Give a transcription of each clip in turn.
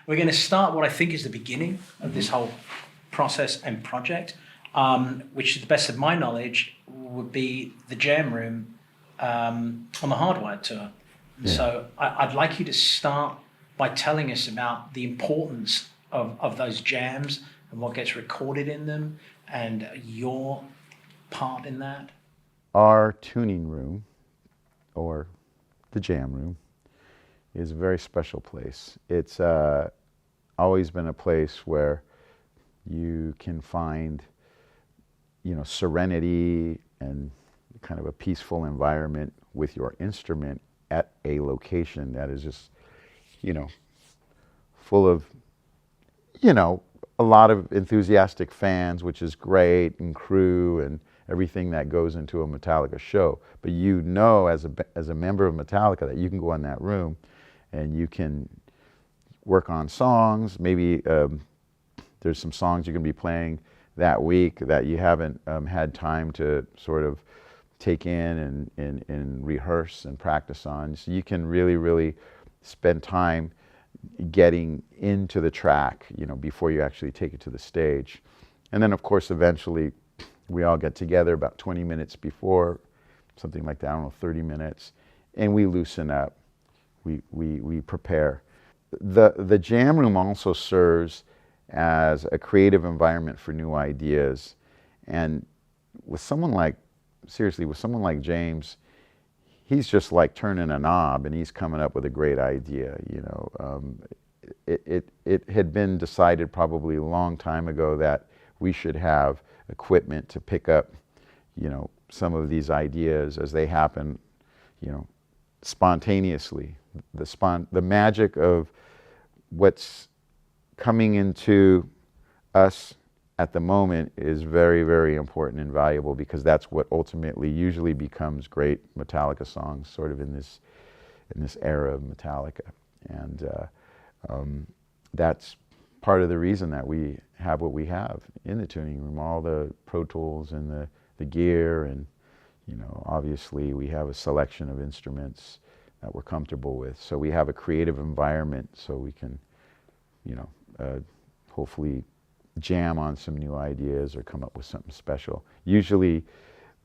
We're going to start what I think is the beginning of this whole process and project, which, to the best of my knowledge, would be the jam room on the Hardwired tour. And so I'd like you to start by telling us about the importance of those jams and what gets recorded in them and your part in that. Our tuning room, or the jam room, is a very special place. It's always been a place where you can find, serenity and kind of a peaceful environment with your instrument at a location that is just, full of, a lot of enthusiastic fans, which is great, and crew and everything that goes into a Metallica show. But as a member of Metallica, that you can go in that room and you can work on songs. Maybe there's some songs you're going to be playing that week that you haven't had time to sort of take in and rehearse and practice on. So you can really, really spend time getting into the track, before you actually take it to the stage. And then, of course, eventually we all get together about 20 minutes before, something like that, 30 minutes, and we loosen up. We prepare. The jam room also serves as a creative environment for new ideas. And with someone like James, he's just like turning a knob and he's coming up with a great idea. It had been decided probably a long time ago that we should have equipment to pick up, some of these ideas as they happen, spontaneously. The magic of what's coming into us at the moment is very, very important and valuable, because that's what ultimately usually becomes great Metallica songs, sort of in this era of Metallica. And that's part of the reason that we have what we have in the tuning room, all the Pro Tools and the gear, and obviously we have a selection of instruments that we're comfortable with. So we have a creative environment so we can, hopefully jam on some new ideas or come up with something special. Usually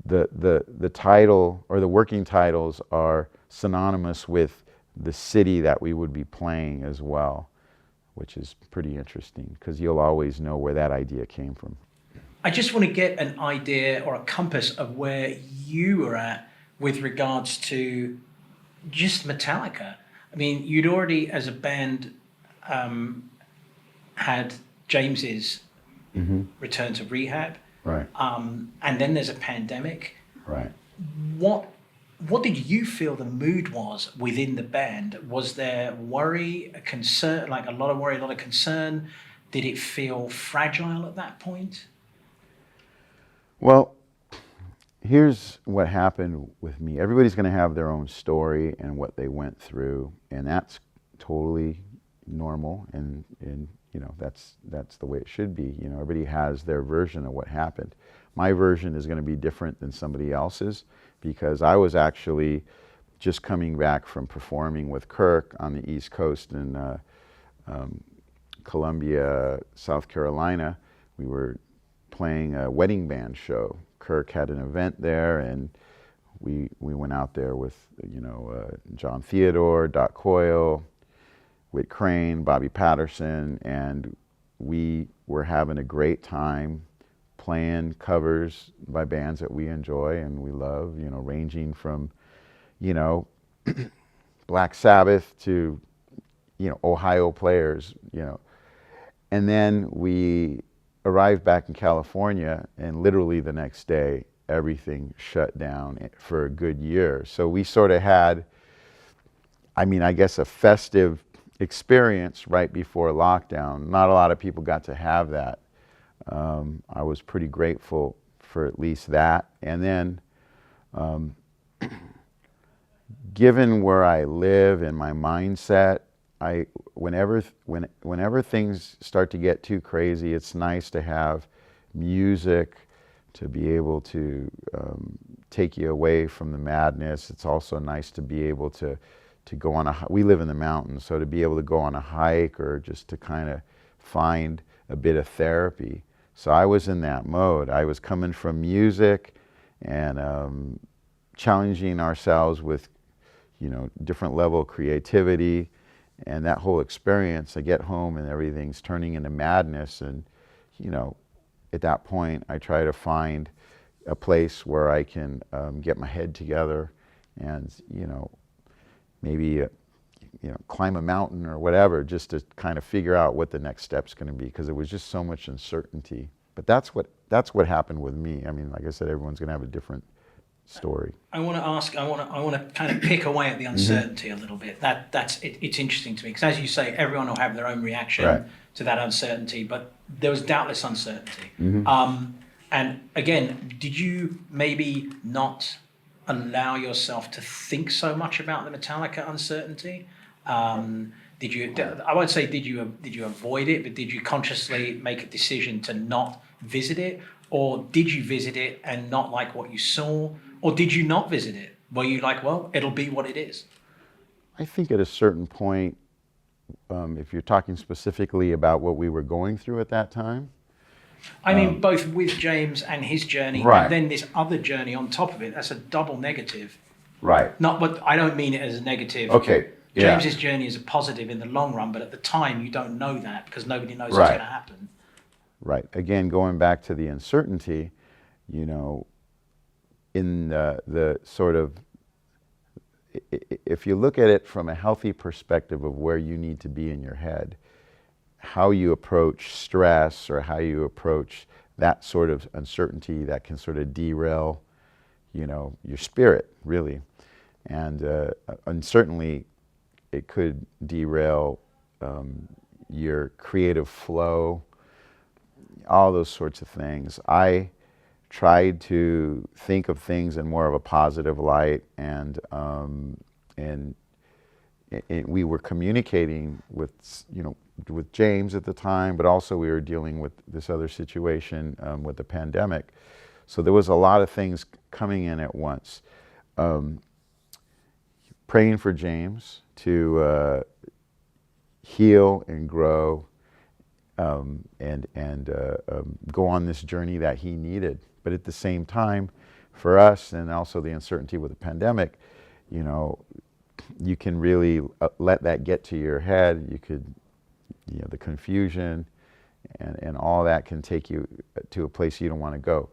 the title or the working titles are synonymous with the city that we would be playing as well, which is pretty interesting because you'll always know where that idea came from. I just want to get an idea or a compass of where you were at with regards to just Metallica. I mean, you'd already, as a band, had James's return to rehab. Right. And then there's a pandemic. Right. What did you feel the mood was within the band? Was there worry, a concern, like a lot of worry, a lot of concern? Did it feel fragile at that point? Well, here's what happened with me. Everybody's going to have their own story and what they went through, and that's totally normal, and that's the way it should be. Everybody has their version of what happened. My version is going to be different than somebody else's, because I was actually just coming back from performing with Kirk on the East Coast in Columbia, South Carolina. We were playing a wedding band show. Kirk had an event there, and we went out there with John Theodore, Doc Coyle, Whit Crane, Bobby Patterson, and we were having a great time playing covers by bands that we enjoy and we love, ranging from, Black Sabbath to, Ohio Players, And then we arrived back in California, and literally the next day, everything shut down for a good year. So we sort of had, I guess, a festive experience right before lockdown. Not a lot of people got to have that. I was pretty grateful for at least that. And then, given where I live and my mindset, whenever things start to get too crazy, it's nice to have music to be able to take you away from the madness. It's also nice to be able to to go on we live in the mountains, so to be able to go on a hike or just to kind of find a bit of therapy. So I was in that mode. I was coming from music and challenging ourselves with, different level of creativity, and that whole experience. I get home and everything's turning into madness, and at that point I try to find a place where I can get my head together and maybe climb a mountain or whatever, just to kind of figure out what the next step's going to be, because there was just so much uncertainty. But that's what happened with me. I mean, like I said, everyone's going to have a different story. I want to ask. I want to kind of pick away at the uncertainty a little bit. It's interesting to me because, as you say, everyone will have their own reaction to that uncertainty. But there was doubtless uncertainty. And again, did you maybe not allow yourself to think so much about the Metallica uncertainty? Did you? I won't say did you avoid it, but did you consciously make a decision to not visit it, or did you visit it and not like what you saw, or did you not visit it? Were you like, well, it'll be what it is? I think at a certain point, if you're talking specifically about what we were going through at that time. I mean, both with James and his journey, and then this other journey on top of it. That's a double negative. Right. Not, but I don't mean it as a negative. Okay. James's journey is a positive in the long run, but at the time you don't know that because nobody knows what's going to happen. Right. Again, going back to the uncertainty, in the sort of, if you look at it from a healthy perspective of where you need to be in your head, how you approach stress or how you approach that sort of uncertainty that can sort of derail, your spirit, really. And certainly it could derail your creative flow, all those sorts of things. I tried to think of things in more of a positive light, and we were communicating with James at the time, but also we were dealing with this other situation with the pandemic. So there was a lot of things coming in at once. Praying for James to heal and grow and go on this journey that he needed. But at the same time, for us, and also the uncertainty with the pandemic, you can really let that get to your head. You could, the confusion and all that can take you to a place you don't want to go.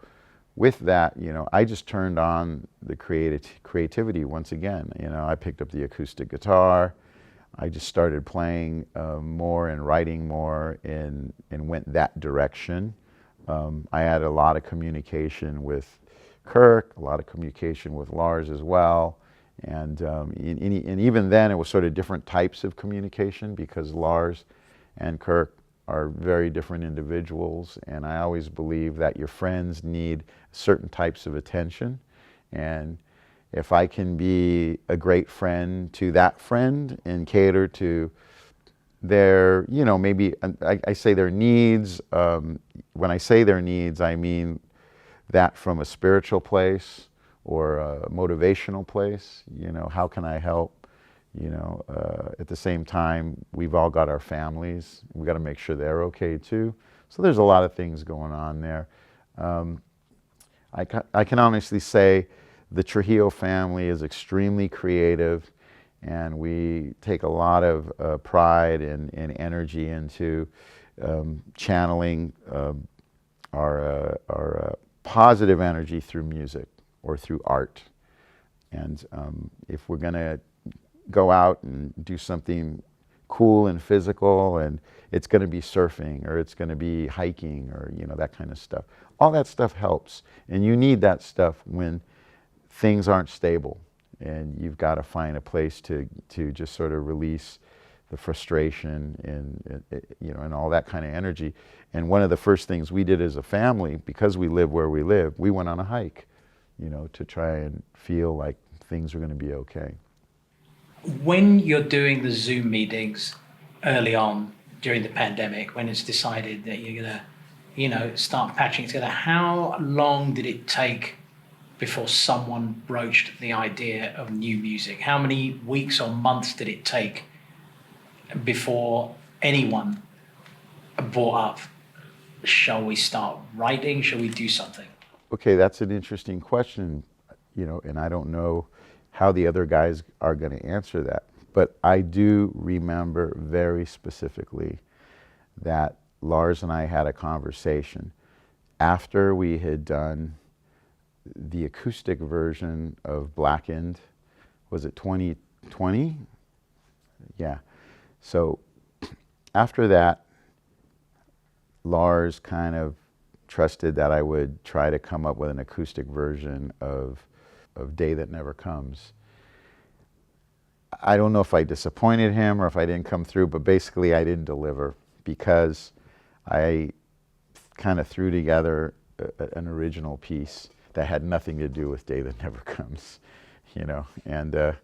With that, I just turned on the creativity once again. I picked up the acoustic guitar. I just started playing more and writing more and went that direction. I had a lot of communication with Kirk, a lot of communication with Lars as well. And even then, it was sort of different types of communication because Lars and Kirk are very different individuals. And I always believe that your friends need certain types of attention. And if I can be a great friend to that friend and cater to their, maybe I say their needs. When I say their needs, I mean that from a spiritual place or a motivational place. How can I help? At the same time, we've all got our families. We've got to make sure they're okay too. So there's a lot of things going on there. I can honestly say the Trujillo family is extremely creative, and we take a lot of pride and energy into channeling our positive energy through music or through art. And if we're going to go out and do something cool and physical, and it's going to be surfing or it's going to be hiking or that kind of stuff, all that stuff helps. And you need that stuff when things aren't stable, and you've got to find a place to just sort of release the frustration and all that kind of energy. And one of the first things we did as a family, because we live where we live, we went on a hike, to try and feel like things are going to be okay. When you're doing the Zoom meetings early on during the pandemic, when it's decided that you're going to, start patching together, how long did it take before someone broached the idea of new music? How many weeks or months did it take before anyone brought up, shall we start writing? Shall we do something? Okay, that's an interesting question, and I don't know how the other guys are going to answer that. But I do remember very specifically that Lars and I had a conversation after we had done the acoustic version of Blackened. Was it 2020? Yeah. So after that, Lars kind of trusted that I would try to come up with an acoustic version of Day That Never Comes. I don't know if I disappointed him or if I didn't come through, but basically I didn't deliver because I kind of threw together an original piece that had nothing to do with Day That Never Comes, and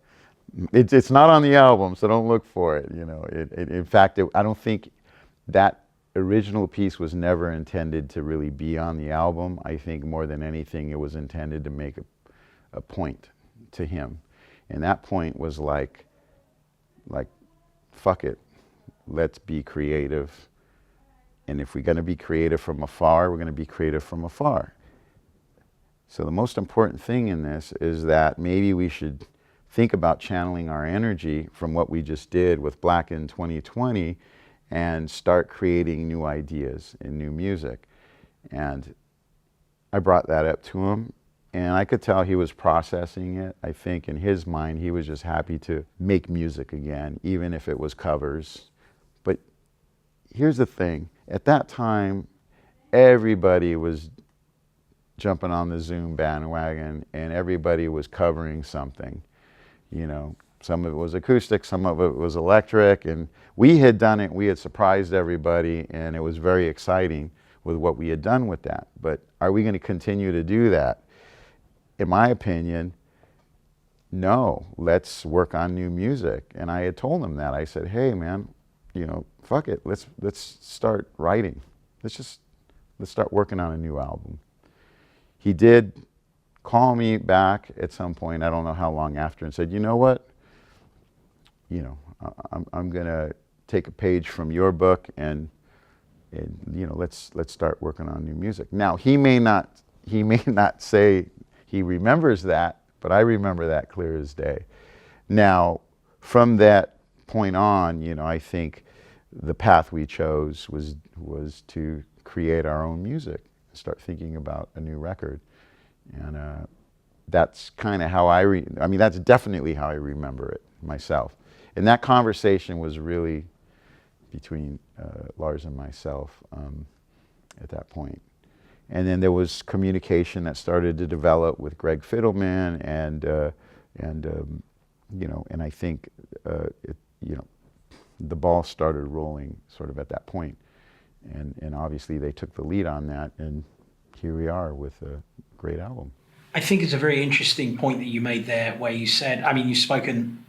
it's not on the album, so don't look for it. In fact, I don't think that original piece was never intended to really be on the album. I think more than anything, it was intended to make a point to him. And that point was like, fuck it, let's be creative. And if we're going to be creative from afar, we're going to be creative from afar. So the most important thing in this is that maybe we should think about channeling our energy from what we just did with Blackened 2020 and start creating new ideas and new music. And I brought that up to him, and I could tell he was processing it. I think in his mind, he was just happy to make music again, even if it was covers. But here's the thing. At that time, everybody was jumping on the Zoom bandwagon, and everybody was covering something. Some of it was acoustic, some of it was electric, and we had done it, we had surprised everybody, and it was very exciting with what we had done with that. But are we going to continue to do that? In my opinion, no, let's work on new music. And I had told him that. I said, hey man, fuck it, let's start writing. Let's start working on a new album. He did call me back at some point, I don't know how long after, and said, you know what? I'm going to take a page from your book and let's start working on new music. Now, he may not say he remembers that, but I remember that clear as day. Now, from that point on, I think the path we chose was to create our own music, start thinking about a new record. And that's kind of how that's definitely how I remember it myself. And that conversation was really between Lars and myself at that point. And then there was communication that started to develop with Greg Fiddleman, and I think the ball started rolling sort of at that point. And obviously they took the lead on that, and here we are with a great album. I think it's a very interesting point that you made there, where you said, you've spoken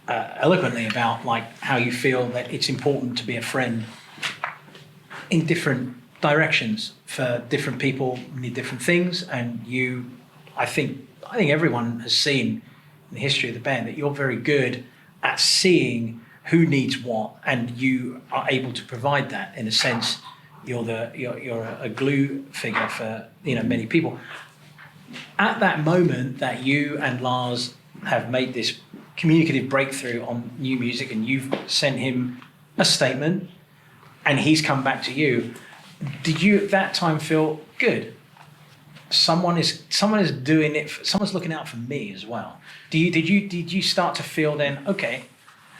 eloquently about how you feel that it's important to be a friend in different directions for different people need different things. And I think everyone has seen in the history of the band that you're very good at seeing who needs what, and you are able to provide that. In a sense, you're a glue figure for many people. At that moment that you and Lars have made this communicative breakthrough on new music, and you've sent him a statement, and he's come back to you, did you at that time feel good? Someone is doing it. Someone's looking out for me as well. Did you start to feel then? Okay,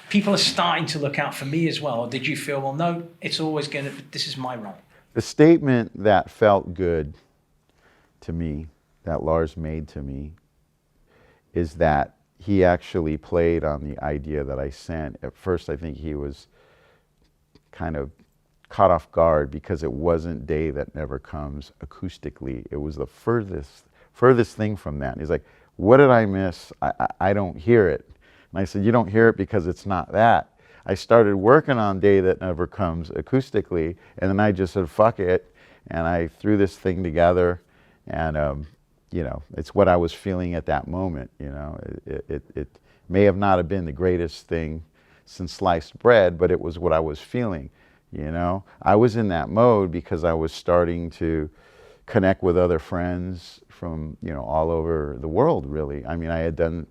people are starting to look out for me as well. Or did you feel, well, no, it's always this is my role? The statement that felt good to me, that Lars made to me, is that he actually played on the idea that I sent. At first, I think he was kind of caught off guard because it wasn't Day That Never Comes acoustically. It was the furthest thing from that. And he's like, what did I miss? I don't hear it. And I said, you don't hear it because it's not that. I started working on Day That Never Comes acoustically, and then I just said, fuck it, and I threw this thing together, and you know, it's what I was feeling at that moment. You know, it may have not have been the greatest thing since sliced bread, but it was what I was feeling. You know, I was in that mode because I was starting to connect with other friends from, you know, all over the world, really. I mean, I had done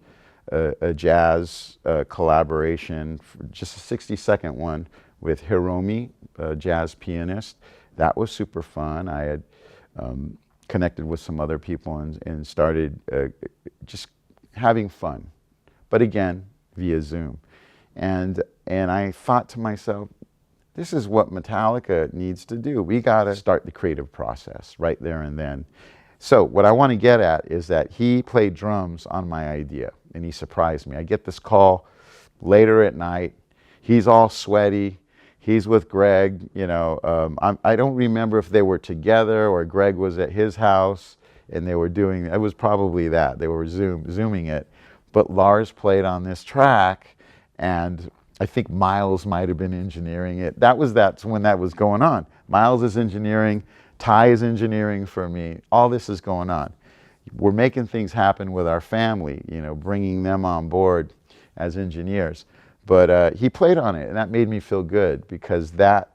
a jazz collaboration, just a 60-second one with Hiromi, a jazz pianist. That was super fun. I had connected with some other people and started just having fun, but again, via Zoom. And I thought to myself, this is what Metallica needs to do. We gotta start the creative process right there and then. So what I want to get at is that he played drums on my idea, and he surprised me. I get this call later at night. He's all sweaty. He's with Greg. You know, I don't remember if they were together or Greg was at his house and they were doing. It was probably that they were zooming it. But Lars played on this track, and I think Miles might have been engineering it. That's when that was going on. Miles is engineering, Ty is engineering for me. All this is going on. We're making things happen with our family, you know, bringing them on board as engineers. But he played on it, and that made me feel good because that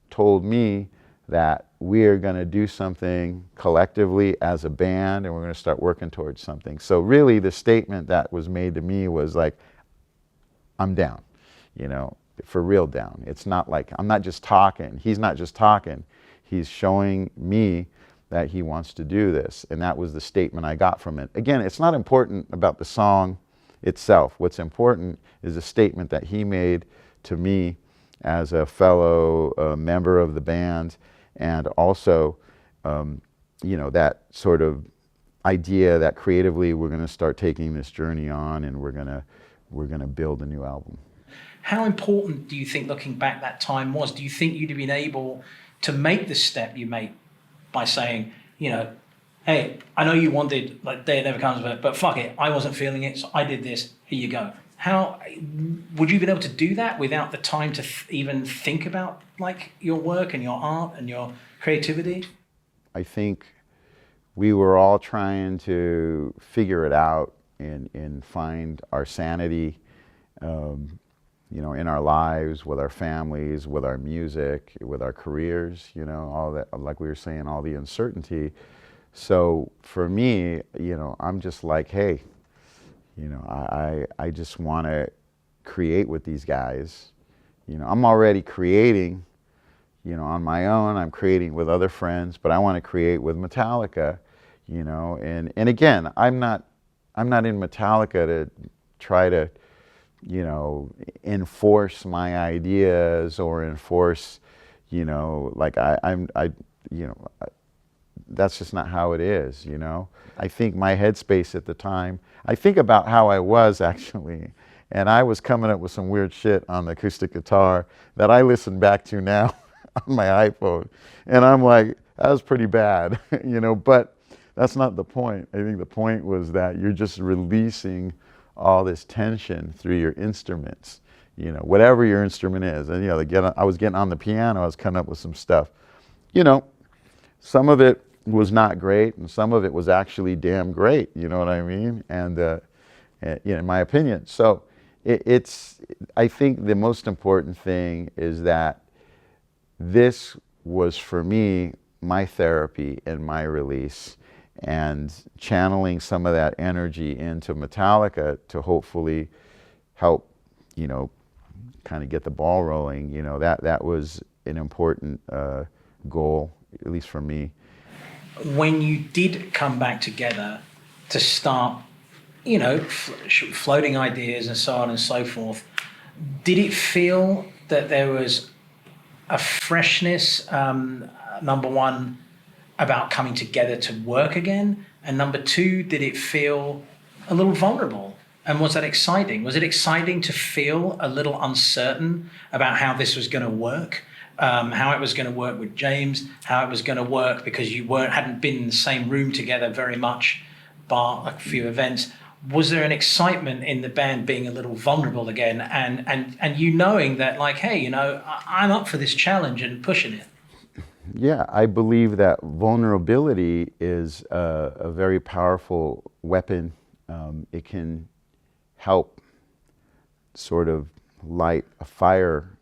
told me that we're going to do something collectively as a band, and we're going to start working towards something. So really, the statement that was made to me was like, I'm down. You know, for real down. It's not like, I'm not just talking. He's not just talking. He's showing me that he wants to do this. And that was the statement I got from it. Again, it's not important about the song itself. What's important is the statement that he made to me as a fellow member of the band, and also, you know, that sort of idea that creatively we're going to start taking this journey on, and we're going to build a new album. How important do you think, looking back, that time was? Do you think you'd have been able to make the step you made by saying, you know, hey, I know you wanted, like, Day It Never Comes, but fuck it, I wasn't feeling it, so I did this, here you go. How would you have been able to do that without the time to even think about, like, your work and your art and your creativity? I think we were all trying to figure it out and find our sanity, you know, in our lives, with our families, with our music, with our careers, you know, all that, like we were saying, all the uncertainty. So for me, you know, I'm just like, hey, you know, I just want to create with these guys. You know, I'm already creating, you know, on my own. I'm creating with other friends, but I want to create with Metallica, you know. And again, I'm not in Metallica to try to, you know, enforce my ideas or enforce, you know, like you know, that's just not how it is, you know. I think my headspace at the time, I think about how I was actually, and I was coming up with some weird shit on the acoustic guitar that I listen back to now on my iPhone, and I'm like, that was pretty bad, you know, but that's not the point. I think the point was that you're just releasing all this tension through your instruments, you know, whatever your instrument is. And, you know, I was getting on the piano, I was coming up with some stuff. You know, some of it was not great, and some of it was actually damn great, you know what I mean? And you know, in my opinion. So I think the most important thing is that this was, for me, my therapy and my release, and channeling some of that energy into Metallica to hopefully help, you know, kind of get the ball rolling. You know, that was an important goal, at least for me. When you did come back together to start, you know, floating ideas and so on and so forth, did it feel that there was a freshness, number one, about coming together to work again? And number two, did it feel a little vulnerable? And was that exciting? Was it exciting to feel a little uncertain about how this was going to work? How it was going to work with James, how it was going to work because you hadn't been in the same room together very much, bar a few events. Was there an excitement in the band being a little vulnerable again, and you knowing that, like, hey, you know, I'm up for this challenge and pushing it? Yeah, I believe that vulnerability is a very powerful weapon. It can help sort of light a fire,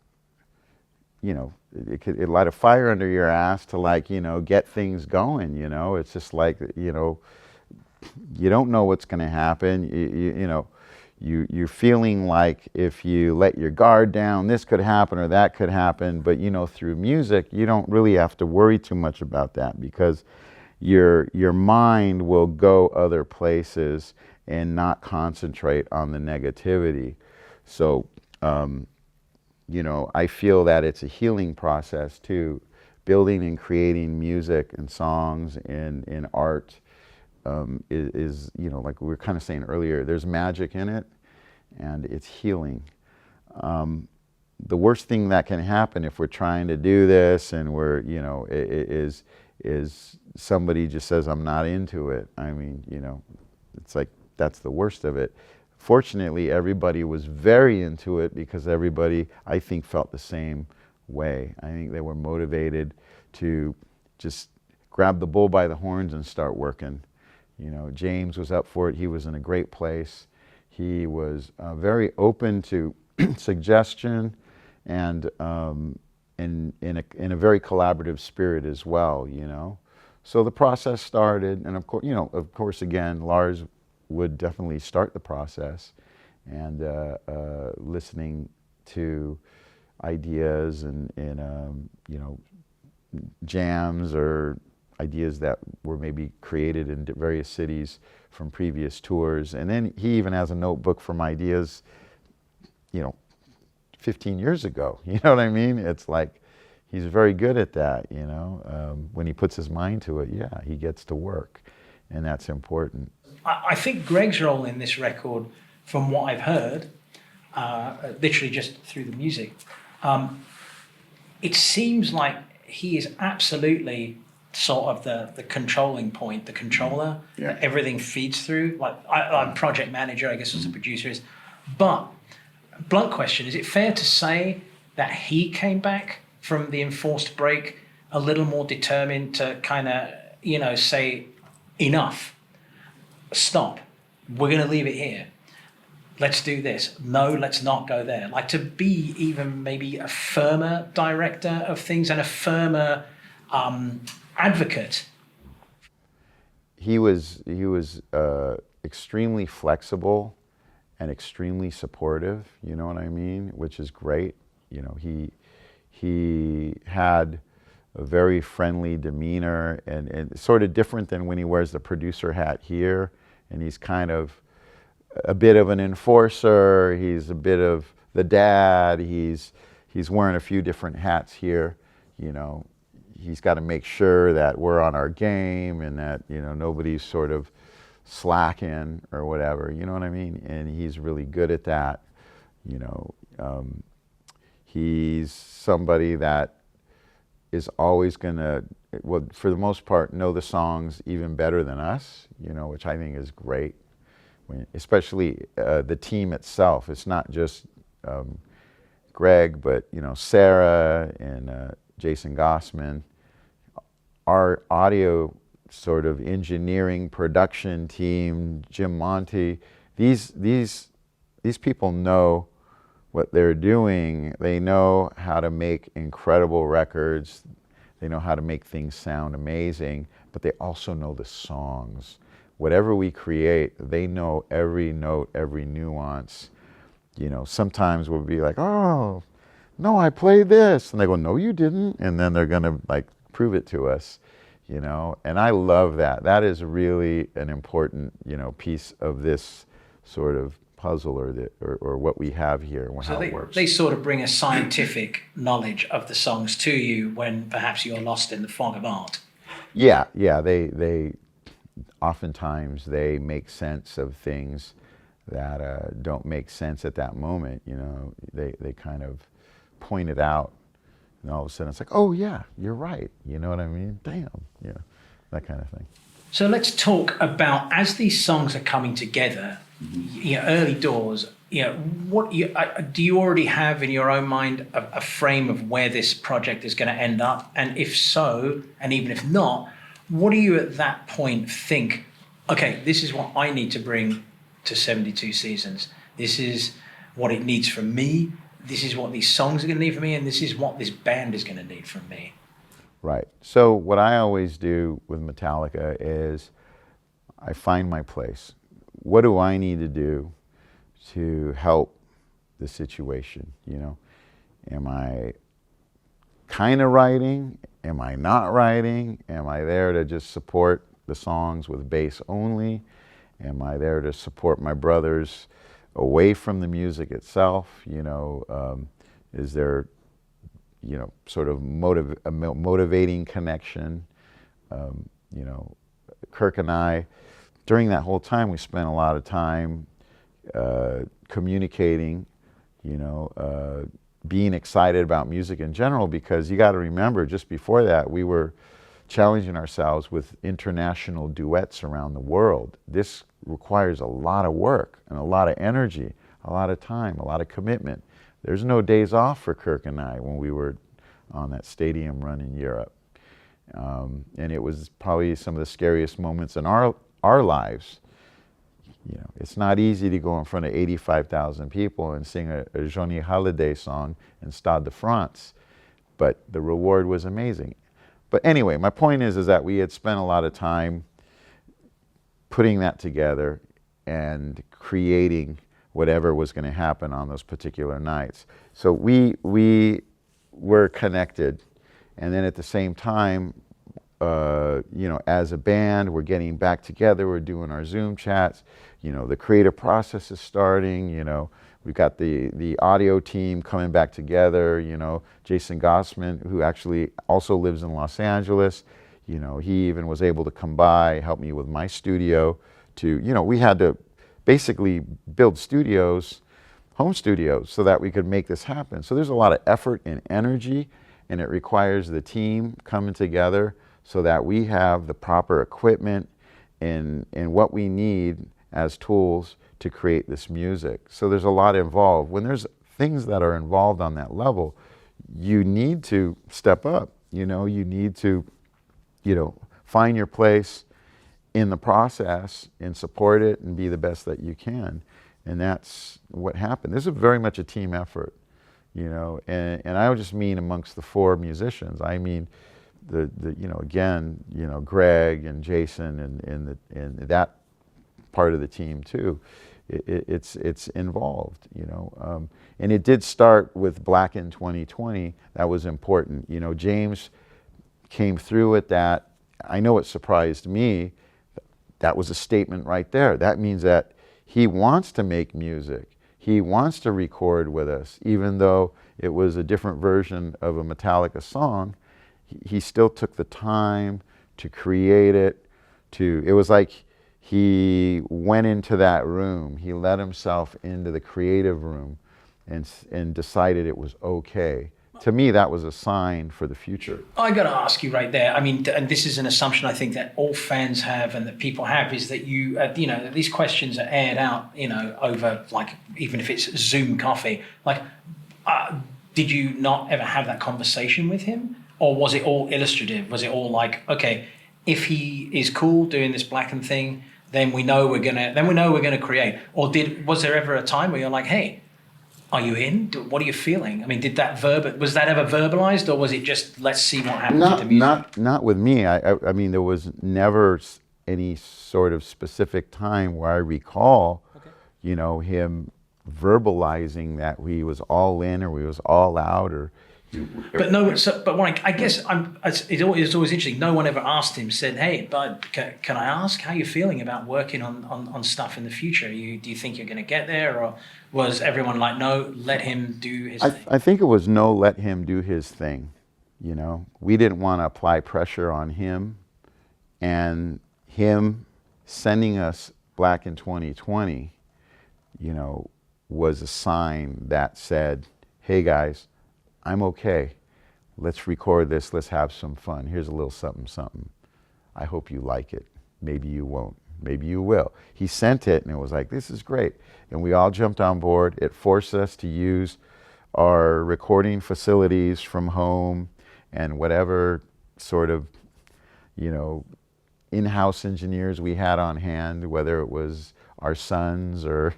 it light a fire under your ass to, like, get things going, It's just like, you don't know what's going to happen. You're feeling like if you let your guard down, this could happen or that could happen. But, through music, you don't really have to worry too much about that, because your mind will go other places and not concentrate on the negativity. So, I feel that it's a healing process too. Building and creating music and songs and art is, like we were kind of saying earlier, there's magic in it, and it's healing. The worst thing that can happen if we're trying to do this and we're, is somebody just says, I'm not into it. I mean, it's like, that's the worst of it. Fortunately, everybody was very into it, because everybody, I think, felt the same way. I think they were motivated to just grab the bull by the horns and start working. James was up for it. He was in a great place. He was very open to suggestion, and in a very collaborative spirit as well. So the process started, and of course, again, Lars would definitely start the process, and listening to ideas and jams or ideas that were maybe created in various cities from previous tours. And then he even has a notebook from ideas, 15 years ago. You know what I mean? It's like, he's very good at that, when he puts his mind to it, yeah, he gets to work, and that's important. I think Greg's role in this record, from what I've heard, literally just through the music, it seems like he is absolutely sort of the controlling point, the controller. Yeah. That everything feeds through. Like, I'm project manager, I guess, as a producer is. But, blunt question, is it fair to say that he came back from the enforced break a little more determined to kind of, say, enough, stop, we're going to leave it here, let's do this, no, let's not go there, like to be even maybe a firmer director of things and a firmer advocate? He was extremely flexible and extremely supportive, you know what I mean, which is great. He had a very friendly demeanor, and sort of different than when he wears the producer hat here, and he's kind of a bit of an enforcer, he's a bit of the dad, he's wearing a few different hats here. He's got to make sure that we're on our game, and that nobody's sort of slacking or whatever, you know what I mean? And he's really good at that. He's somebody that is always going to, well, for the most part, know the songs even better than us, which I think is great. Especially the team itself. It's not just Greg, but Sarah and Jason Gossman. Our audio sort of engineering production team, Jim Monty. These people know what they're doing. They know how to make incredible records. They know how to make things sound amazing, but they also know the songs. Whatever we create, they know every note, every nuance. Sometimes we'll be like, oh, no, I played this. And they go, no, you didn't. And then they're going to like prove it to us, And I love that. That is really an important, piece of this sort of puzzle or what we have here and how it works. They sort of bring a scientific knowledge of the songs to you when perhaps you're lost in the fog of art. Yeah. They oftentimes they make sense of things that don't make sense at that moment. They kind of point it out, and all of a sudden it's like, oh yeah, you're right. You know what I mean? Damn, that kind of thing. So let's talk about, as these songs are coming together, early doors, do you already have in your own mind a frame of where this project is going to end up? And if so, and even if not, what do you at that point think, okay, this is what I need to bring to 72 Seasons. This is what it needs from me. This is what these songs are going to need from me. And this is what this band is going to need from me. Right. So what I always do with Metallica is I find my place. What do I need to do to help the situation? Am I kind of writing? Am I not writing? Am I there to just support the songs with bass only? Am I there to support my brothers away from the music itself? Is there, sort of a motivating connection? Kirk and I, during that whole time, we spent a lot of time communicating, being excited about music in general, because you got to remember, just before that, we were challenging ourselves with international duets around the world. This requires a lot of work and a lot of energy, a lot of time, a lot of commitment. There's no days off for Kirk and I when we were on that stadium run in Europe. And it was probably some of the scariest moments in our lives. It's not easy to go in front of 85,000 people and sing a Johnny Hallyday song in Stade de France, but the reward was amazing. But anyway, my point is that we had spent a lot of time putting that together and creating whatever was going to happen on those particular nights. So we were connected, and then at the same time, as a band, we're getting back together, we're doing our Zoom chats, the creative process is starting, we've got the audio team coming back together, Jason Gossman, who actually also lives in Los Angeles, he even was able to come by, help me with my studio we had to basically build home studios, so that we could make this happen. So there's a lot of effort and energy, and it requires the team coming together so that we have the proper equipment and what we need as tools to create this music. So there's a lot involved. When there's things that are involved on that level, you need to step up. You need to, find your place in the process and support it and be the best that you can. And that's what happened. This is very much a team effort, and I don't just mean amongst the four musicians. I mean, Greg and Jason and that part of the team too. It's involved, and it did start with Blackened 2020. That was important. James came through with that. I know it surprised me. That was a statement right there. That means that he wants to make music. He wants to record with us, even though it was a different version of a Metallica song. He still took the time to create it. It was like he went into that room. He let himself into the creative room and decided it was okay. To me, that was a sign for the future. I got to ask you right there. I mean, and this is an assumption I think that all fans have and that people have, is that you, that these questions are aired out, over, like, even if it's Zoom coffee. Like, did you not ever have that conversation with him? Or was it all illustrative? Was it all like, okay, if he is cool doing this Blackened thing, then we know we're gonna create? Or was there ever a time where you're like, hey, are you in? What are you feeling? I mean, was that ever verbalized, or was it just, let's see what happens with the music? Not with me. I mean, there was never any sort of specific time where I recall, him verbalizing that he was all in or he was all out or. But I guess it's always interesting. No one ever asked him, said, "Hey, bud, can I ask how you're feeling about working on stuff in the future? Do you think you're going to get there?" Or was everyone like, "No, let him do his thing"? I think it was no, let him do his thing. We didn't want to apply pressure on him, and him sending us Blackened 2020, was a sign that said, "Hey guys, I'm okay. Let's record this. Let's have some fun. Here's a little something, something. I hope you like it. Maybe you won't. maybe you will. He sent it, and it was like, this is great. And we all jumped on board. It forced us to use our recording facilities from home and whatever sort of, in-house engineers we had on hand, whether it was our sons or,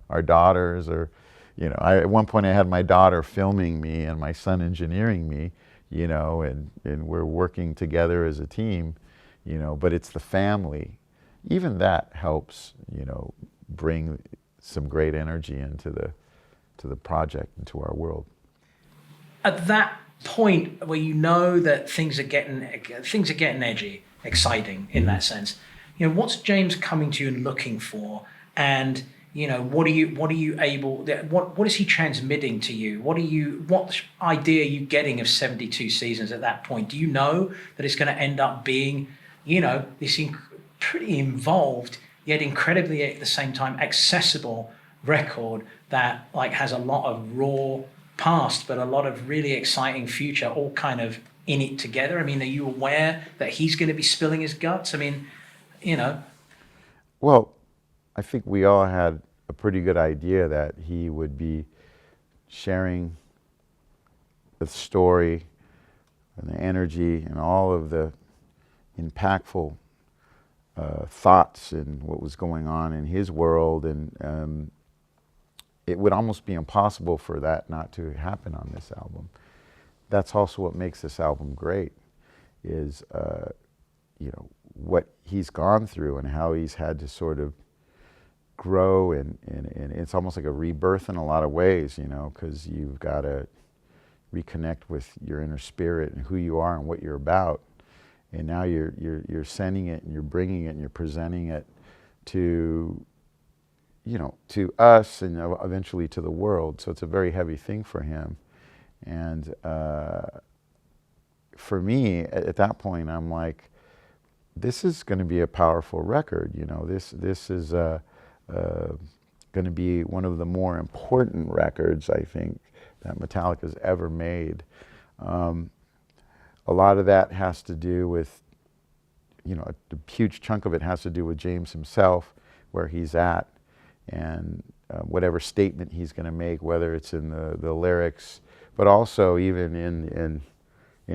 our daughters or, at one point I had my daughter filming me and my son engineering me, and we're working together as a team, but it's the family. Even that helps, bring some great energy into the project, into our world. At that point where that things are getting edgy, exciting in that sense, what's James coming to you and looking for, and what is he transmitting to you? What idea are you getting of 72 seasons at that point? Do you know that it's going to end up being, this pretty involved yet incredibly at the same time accessible record that has a lot of raw past but a lot of really exciting future all kind of in it together? I mean, are you aware that he's going to be spilling his guts? I mean, Well, I think we all had a pretty good idea that he would be sharing the story and the energy and all of the impactful thoughts and what was going on in his world, and it would almost be impossible for that not to happen on this album. That's also what makes this album great, is what he's gone through and how he's had to sort of grow, and it's almost like a rebirth in a lot of ways, because you've got to reconnect with your inner spirit and who you are and what you're about. And now you're sending it and you're bringing it and you're presenting it to, to us and eventually to the world. So it's a very heavy thing for him. And for me, at that point, I'm like, this is going to be a powerful record. This is going to be one of the more important records, I think, that Metallica's ever made. A lot of that has to do with, a huge chunk of it has to do with James himself, where he's at, and whatever statement he's going to make, whether it's in the lyrics, but also even in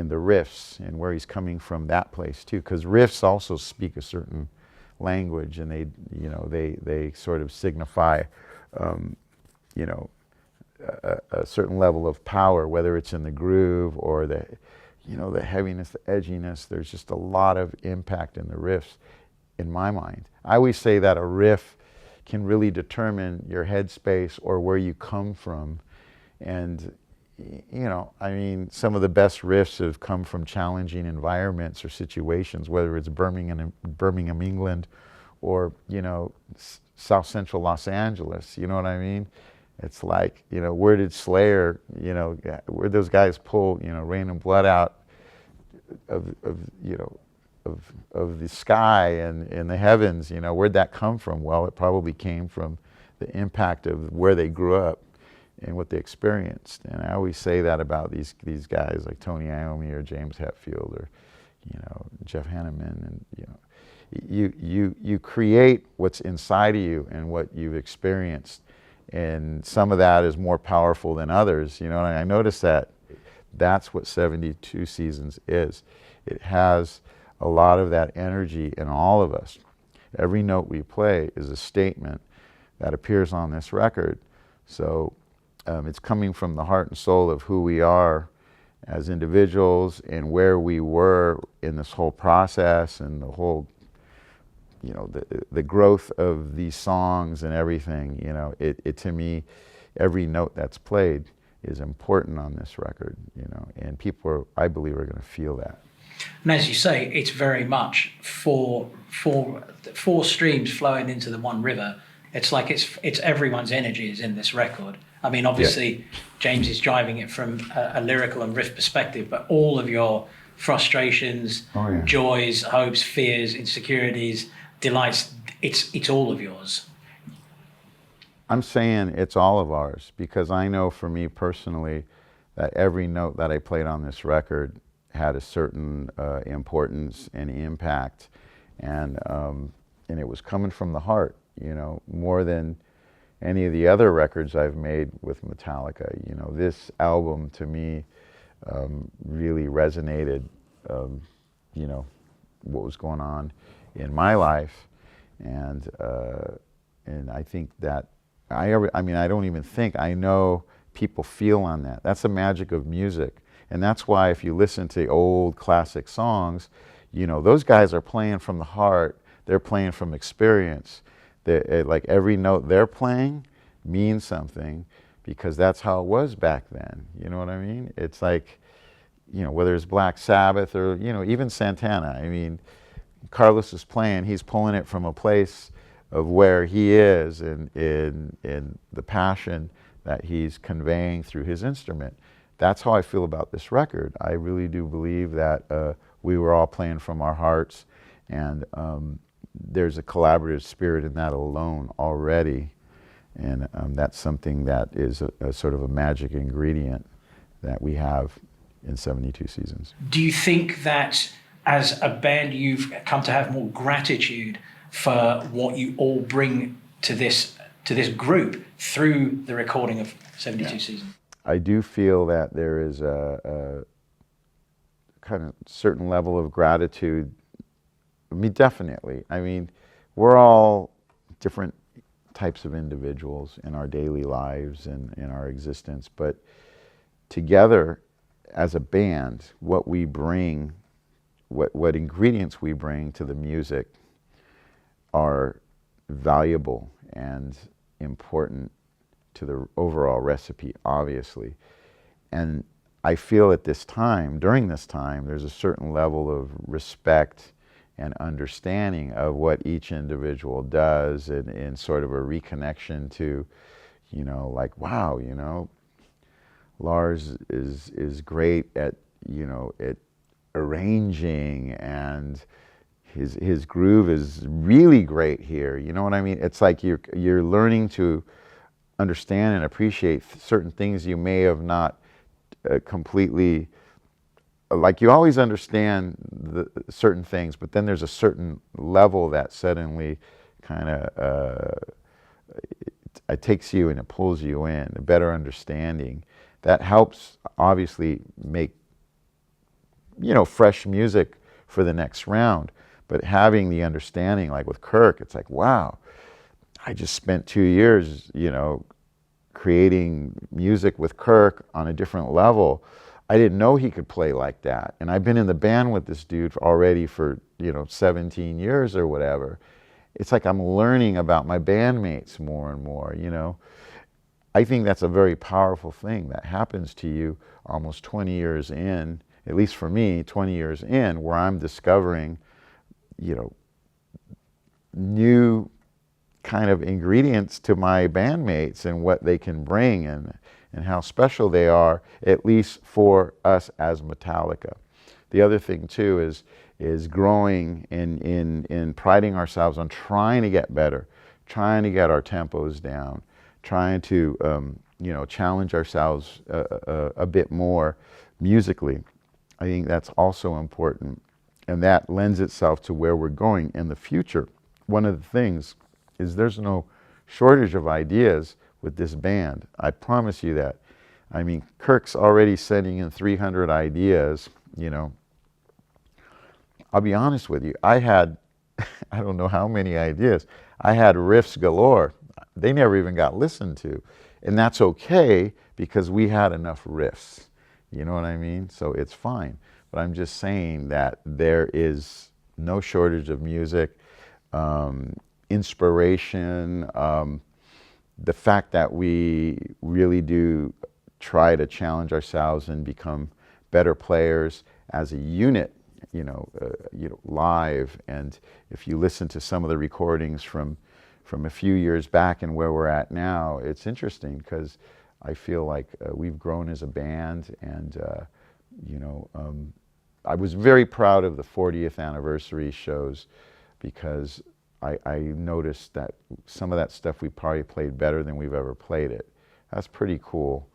the riffs and where he's coming from, that place too, because riffs also speak a certain language, and they sort of signify, a certain level of power, whether it's in the groove or the heaviness, the edginess. There's just a lot of impact in the riffs, in my mind. I always say that a riff can really determine your headspace or where you come from. And, some of the best riffs have come from challenging environments or situations, whether it's Birmingham, England, or, South Central Los Angeles. You know what I mean? It's like, where did Slayer, where those guys pull, Rain and Blood out of the sky and the heavens, where'd that come from? Well, it probably came from the impact of where they grew up and what they experienced. And I always say that about these guys like Tony Iommi or James Hetfield or, Jeff Hanneman, and, you create what's inside of you and what you've experienced. And some of that is more powerful than others, and I noticed that that's what 72 Seasons is. It has a lot of that energy in all of us. Every note we play is a statement that appears on this record. So it's coming from the heart and soul of who we are as individuals and where we were in this whole process and the whole, the growth of these songs and everything. It to me, every note that's played is important on this record, and people I believe are going to feel that. And as you say, it's very much four streams flowing into the one river. It's like it's everyone's energy is in this record. I mean, obviously, yeah. James is driving it from a lyrical and riff perspective, but all of your frustrations, joys, hopes, fears, insecurities, delights, it's all of yours. I'm saying it's all of ours because I know for me personally that every note that I played on this record had a certain importance and impact, and and it was coming from the heart, you know, more than any of the other records I've made with Metallica. You know, this album to me really resonated, you know, what was going on in my life, and I think that I mean, I don't even think, I know people feel on that. That's the magic of music. And that's why if you listen to old classic songs, you know, those guys are playing from the heart. They're playing from experience. Like every note they're playing means something, because that's how it was back then. You know what I mean? It's like, you know, whether it's Black Sabbath or, you know, even Santana. I mean, Carlos is playing, he's pulling it from a place of where he is, and in the passion that he's conveying through his instrument. That's how I feel about this record. I really do believe that we were all playing from our hearts, and there's a collaborative spirit in that alone already, and that's something that is a sort of a magic ingredient that we have in 72 Seasons. Do you think that as a band you've come to have more gratitude for what you all bring to this group through the recording of 72 Seasons? I do feel that there is a kind of certain level of gratitude. I mean, definitely. I mean, we're all different types of individuals in our daily lives and in our existence, but together as a band, what we bring, what ingredients we bring to the music are valuable and important to the overall recipe, obviously. And I feel at this time, during this time, there's a certain level of respect and understanding of what each individual does, and sort of a reconnection to, you know, like, wow, you know, Lars is great at, you know, at arranging, and his groove is really great here. You know what I mean? It's like you're learning to understand and appreciate certain things you may have not completely, like you always understand certain things, but then there's a certain level that suddenly kind of it takes you and it pulls you in, a better understanding. That helps obviously make, you know, fresh music for the next round. But having the understanding, like with Kirk, it's like, wow, I just spent 2 years, you know, creating music with Kirk on a different level. I didn't know he could play like that. And I've been in the band with this dude already for, you know, 17 years or whatever. It's like I'm learning about my bandmates more and more, you know. I think that's a very powerful thing that happens to you almost 20 years in, at least for me, 20 years in, where I'm discovering, you know, new kind of ingredients to my bandmates and what they can bring, and how special they are, at least for us as Metallica. The other thing too is growing in priding ourselves on trying to get better, trying to get our tempos down, trying to you know, challenge ourselves a bit more musically. I think that's also important, and that lends itself to where we're going in the future. One of the things is there's no shortage of ideas with this band. I promise you that. I mean, Kirk's already sending in 300 ideas, you know. I'll be honest with you, I had, I don't know how many ideas. I had riffs galore. They never even got listened to. And that's okay, because we had enough riffs. You know what I mean? So it's fine. But I'm just saying that there is no shortage of music, inspiration, the fact that we really do try to challenge ourselves and become better players as a unit, you know, live. And if you listen to some of the recordings from a few years back and where we're at now, it's interesting, because I feel like we've grown as a band, and you know, I was very proud of the 40th anniversary shows, because I noticed that some of that stuff we probably played better than we've ever played it. That's pretty cool,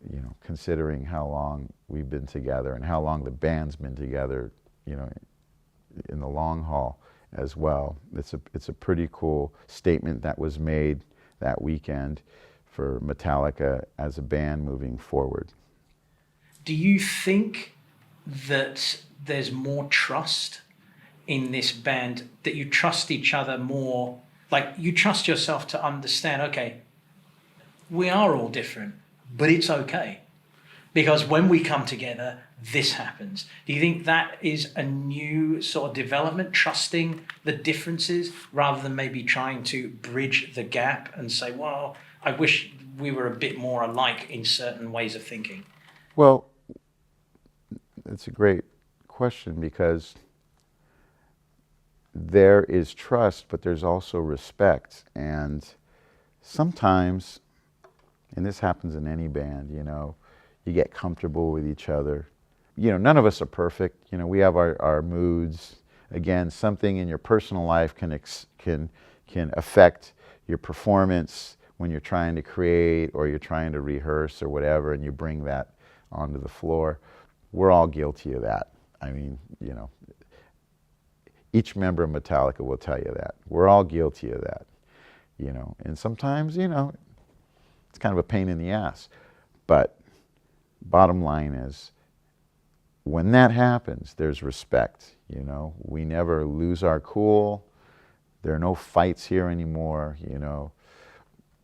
you know, considering how long we've been together and how long the band's been together, you know, in the long haul. as well. It's a pretty cool statement that was made that weekend for Metallica as a band moving forward. Do you think that there's more trust in this band, that you trust each other more, like you trust yourself to understand, okay, we are all different, but it's okay? Because when we come together, this happens. Do you think that is a new sort of development, trusting the differences rather than maybe trying to bridge the gap and say, well, I wish we were a bit more alike in certain ways of thinking? Well, it's a great question, because there is trust, but there's also respect. And sometimes, and this happens in any band, you get comfortable with each other. None of us are perfect. We have our moods. Again, something in your personal life can affect your performance when you're trying to create or you're trying to rehearse or whatever, and you bring that onto the floor. We're all guilty of that. I mean, each member of Metallica will tell you that. We're all guilty of that, and sometimes, it's kind of a pain in the ass. But bottom line is, when that happens, there's respect. We never lose our cool. There are no fights here anymore.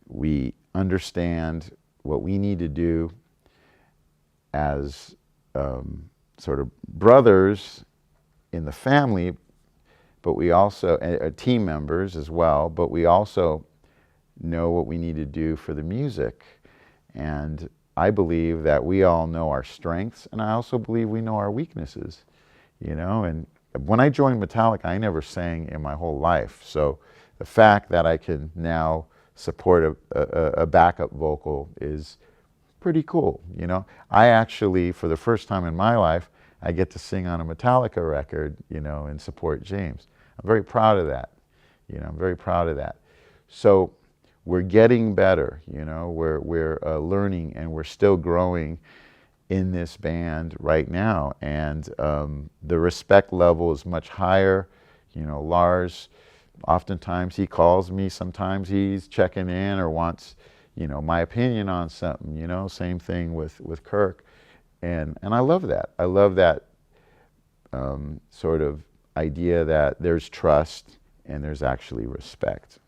We understand what we need to do as sort of brothers in the family, but we also, team members as well, but we also know what we need to do for the music. And I believe that we all know our strengths, and I also believe we know our weaknesses, and when I joined Metallica, I never sang in my whole life. So the fact that I can now support a backup vocal is pretty cool, I actually, for the first time in my life, I get to sing on a Metallica record, and support James. I'm very proud of that, I'm very proud of that. So we're getting better, we're learning, and we're still growing in this band right now. And the respect level is much higher. Lars, oftentimes he calls me, sometimes he's checking in or wants, my opinion on something, same thing with Kirk. And I love that. I love that sort of idea that there's trust and there's actually respect.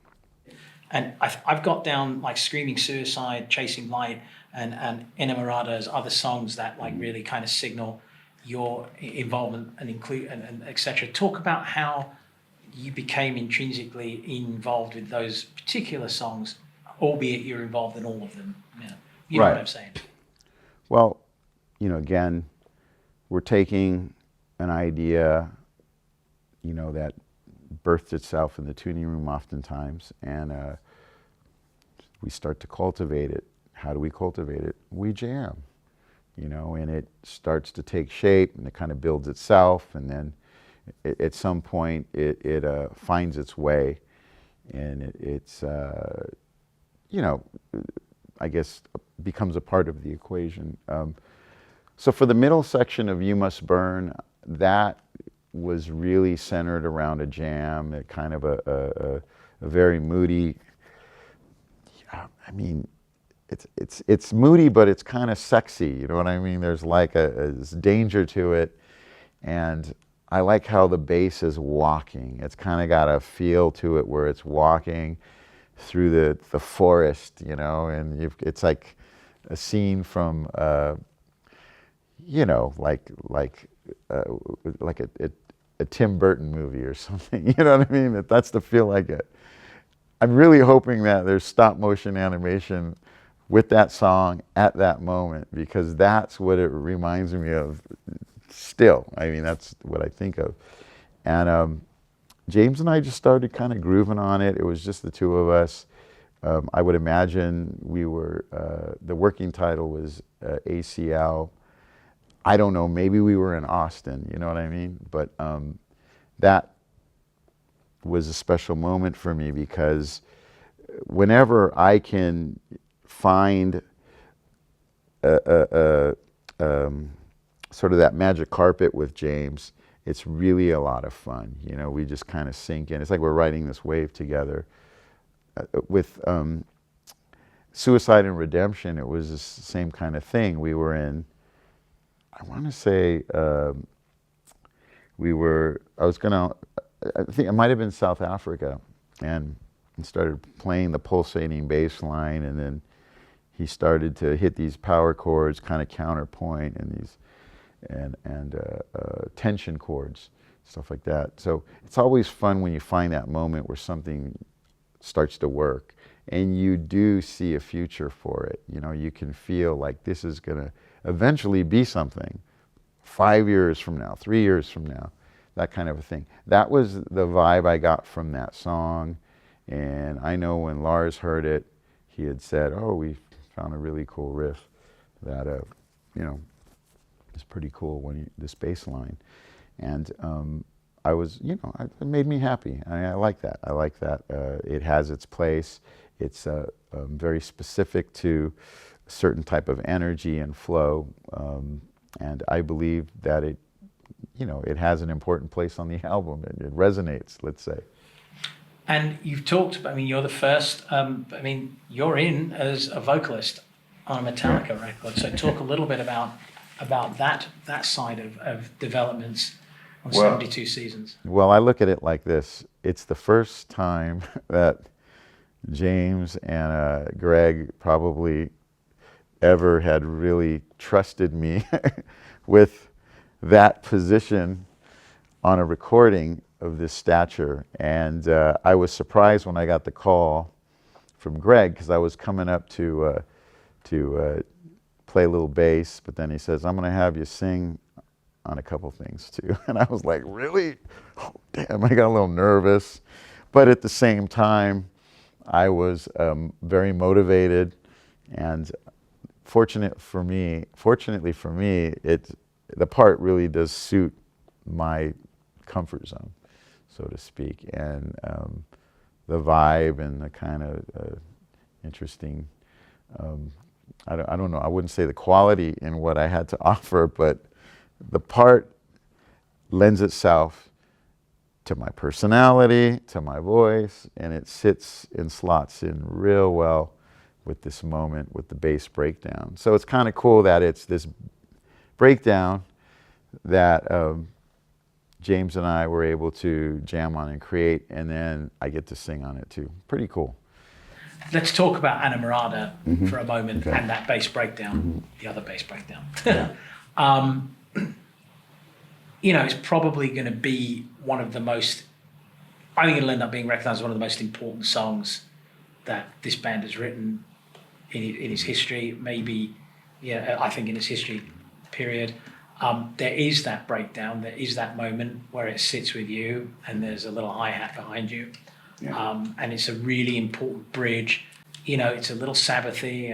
And I've got down like Screaming Suicide, Chasing Light, and Enamorada as other songs that like really kind of signal your involvement and include and etc. Talk about how you became intrinsically involved with those particular songs, albeit you're involved in all of them. You know Right. what I'm saying? Well, again, we're taking an idea, that birthed itself in the tuning room oftentimes, and we start to cultivate it. How do we cultivate it? We jam, and it starts to take shape, and it kind of builds itself, and then at some point it finds its way, and it's I guess becomes a part of the equation. So for the middle section of You Must Burn, that was really centered around a jam, a kind of a very moody. I mean, it's moody, but it's kind of sexy. You know what I mean? There's like a danger to it, and I like how the bass is walking. It's kind of got a feel to it where it's walking through the forest, and it's like a scene from like a Tim Burton movie or something. You know what I mean? That's the feel I get. I'm really hoping that there's stop motion animation with that song at that moment, because that's what it reminds me of still. I mean, that's what I think of. And James and I just started kind of grooving on it. It was just the two of us. I would imagine we were, the working title was ACL. I don't know, maybe we were in Austin, you know what I mean? But that was a special moment for me, because whenever I can find sort of that magic carpet with James it's really a lot of fun. You know, we just kind of sink in. It's like we're riding this wave together. With Suicide and Redemption, it was the same kind of thing. We were in, I want to say, I think it might have been South Africa, and started playing the pulsating bass line, and then he started to hit these power chords, kind of counterpoint, and these tension chords, stuff like that. So it's always fun when you find that moment where something starts to work, and you do see a future for it. You know, you can feel like this is going to eventually be something 5 years from now, 3 years from now, that kind of a thing. That was the vibe I got from that song. And I know when Lars heard it, he had said, "Oh, we found a really cool riff that, you know, is pretty cool when this bass line." And I was, you know, it made me happy. I like that. I like that. It has its place. It's very specific to a certain type of energy and flow. And I believe that it, you know, it has an important place on the album. It resonates, let's say. And you've talked, I mean, you're the first, you're in as a vocalist on a Metallica record. So talk a little bit about that side of developments on 72 Seasons. Well, I look at it like this. It's the first time that James and Greg probably ever had really trusted me with that position on a recording of this stature. And I was surprised when I got the call from Greg, because I was coming up to play a little bass, but then he says, "I'm going to have you sing on a couple things too." And I was like, really? Oh, damn, I got a little nervous. But at the same time, I was very motivated, and fortunately for me, the part really does suit my comfort zone, so to speak, and the vibe and the kind of interesting, I don't know, I wouldn't say the quality in what I had to offer, but the part lends itself to my personality, to my voice, and it sits and slots in real well with this moment with the bass breakdown. So it's kind of cool that it's this breakdown that James and I were able to jam on and create, and then I get to sing on it too. Pretty cool. Let's talk about Anamorada for a moment, and that bass breakdown, the other bass breakdown. Yeah. You know, it's probably going to be one of the most, I think it'll end up being recognized as one of the most important songs that this band has written in its history, maybe, I think in its history period. There is that breakdown, there is that moment where it sits with you and there's a little hi-hat behind you. Yeah. And it's a really important bridge. You know, it's a little Sabbathy,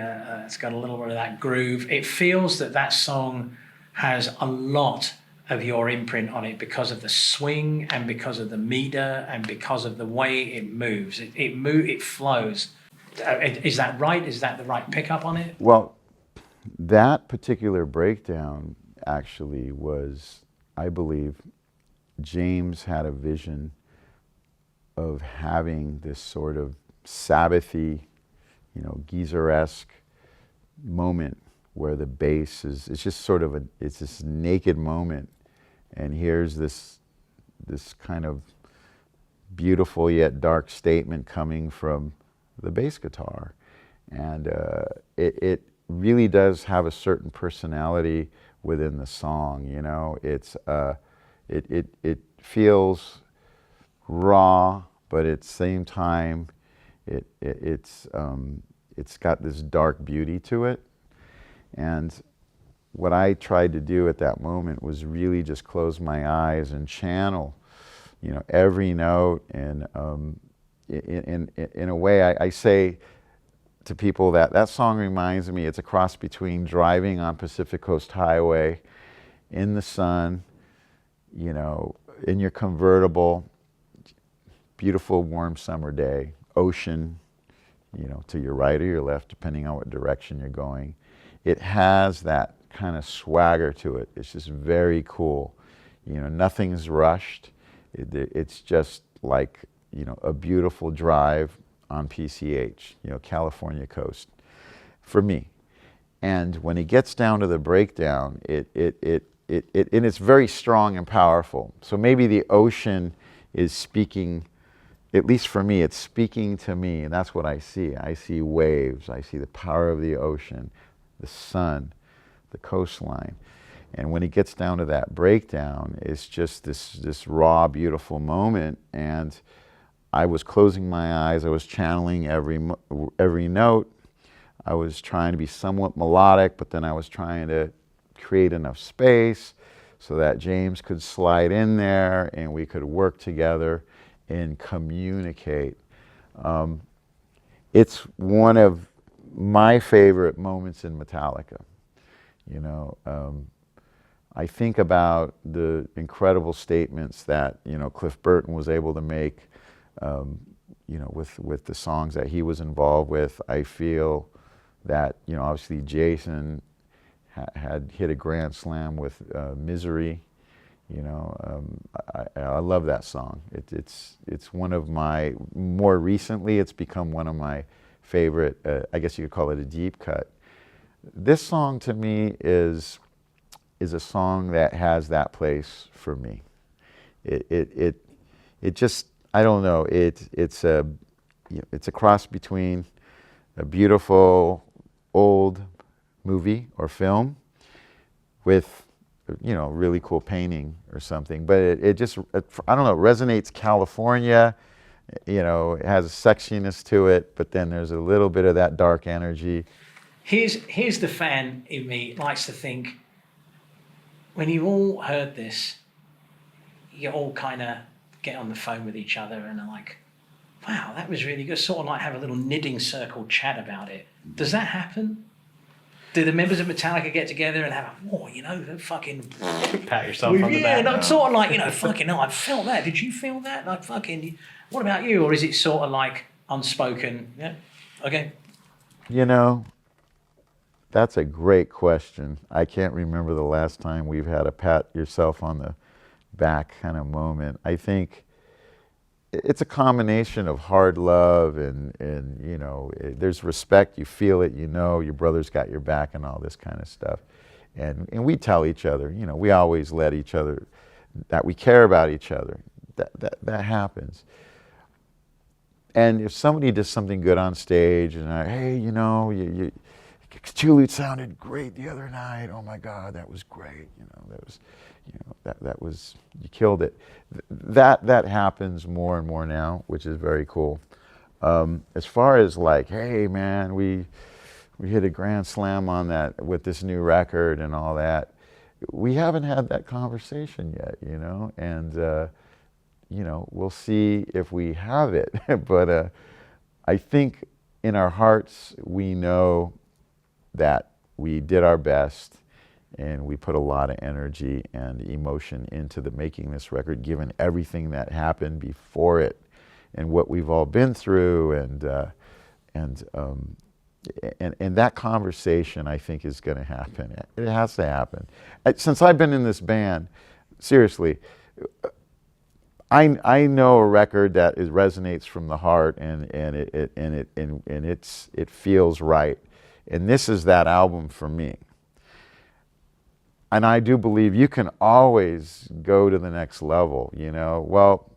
it's got a little bit of that groove. It feels that song has a lot of your imprint on it because of the swing and because of the meter and because of the way it moves. It flows. Is that right? Is that the right pickup on it? Well, that particular breakdown actually was, I believe, James had a vision of having this sort of Sabbathy, you know, Geezer-esque moment where the bass it's just sort of it's this naked moment, and here's this kind of beautiful yet dark statement coming from the bass guitar, and it really does have a certain personality within the song. You know, it feels raw, but at the same time, it's got this dark beauty to it. And what I tried to do at that moment was really just close my eyes and channel, you know, every note. And in a way, I say to people that song reminds me, it's a cross between driving on Pacific Coast Highway in the sun, you know, in your convertible, beautiful warm summer day, ocean, you know, to your right or your left, depending on what direction you're going. It has that kind of swagger to it. It's just very cool. nothing's rushed. It's just like, a beautiful drive on PCH, California coast, for me. And when it gets down to the breakdown, and it's very strong and powerful. So maybe the ocean is speaking, at least for me, it's speaking to me, and that's what I see. I see waves, I see the power of the ocean, the sun, the coastline. And when it gets down to that breakdown, it's just this raw, beautiful moment. And I was closing my eyes, I was channeling every note. I was trying to be somewhat melodic, but then I was trying to create enough space so that James could slide in there and we could work together and communicate. It's one of my favorite moments in Metallica. I think about the incredible statements that Cliff Burton was able to make, with the songs that he was involved with. I feel that obviously Jason had hit a grand slam with Misery. I love that song. It's one of my, more recently it's become one of my favorite, I guess you could call it a deep cut. This song to me is a song that has that place for me. It just, I don't know, it's a cross between a beautiful old movie or film with really cool painting or something, but it just, I don't know, it resonates California. It has a sexiness to it, but then there's a little bit of that dark energy. Here's the fan in me likes to think, when you've all heard this, you all kind of get on the phone with each other and are like, wow, that was really good. Sort of like have a little knitting circle chat about it. Does that happen? Do the members of Metallica get together and have a, fucking... Pat yourself on the back. Yeah, no, sort of like, fucking, no, I felt that. Did you feel that? Like, fucking, what about you? Or is it sort of like unspoken? Yeah, okay. That's a great question. I can't remember the last time we've had a pat yourself on the back kind of moment. I think it's a combination of hard love and there's respect. You feel it, your brother's got your back and all this kind of stuff. And we tell each other, we always let each other, that we care about each other. That happens. And if somebody does something good on stage and hey, Julie sounded great the other night. Oh my God, that was great. That was, you killed it. That happens more and more now, which is very cool. As far as like, hey man, we hit a grand slam on that with this new record and all that. We haven't had that conversation yet, and we'll see if we have it. But I think in our hearts we know that we did our best and we put a lot of energy and emotion into making this record, given everything that happened before it and what we've all been through, and that conversation I think is going to happen. It has to happen. Since I've been in this band, seriously, I know a record that resonates from the heart and it feels right. And this is that album for me. And I do believe you can always go to the next level, Well,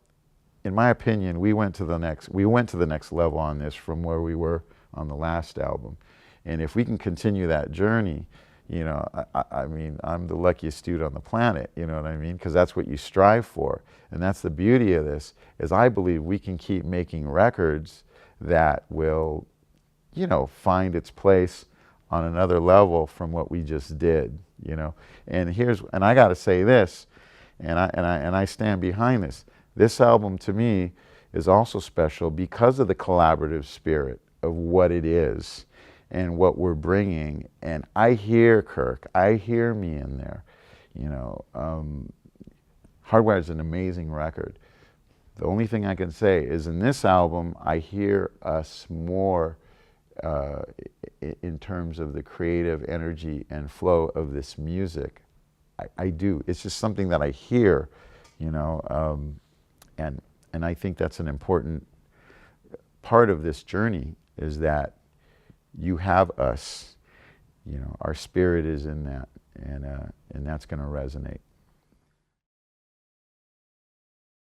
in my opinion, we went to the next level on this from where we were on the last album. And if we can continue that journey, I mean, I'm the luckiest dude on the planet, you know what I mean? Because that's what you strive for. And that's the beauty of this, is I believe we can keep making records that will find its place on another level from what we just did, And I got to say this, and I stand behind this. This album to me is also special because of the collaborative spirit of what it is and what we're bringing. And I hear Kirk, I hear me in there, Hardwired is an amazing record. The only thing I can say is in this album, I hear us more in terms of the creative energy and flow of this music. I do. It's just something that I hear, you know, and I think that's an important part of this journey, is that you have us, you know, our spirit is in that, and that's going to resonate.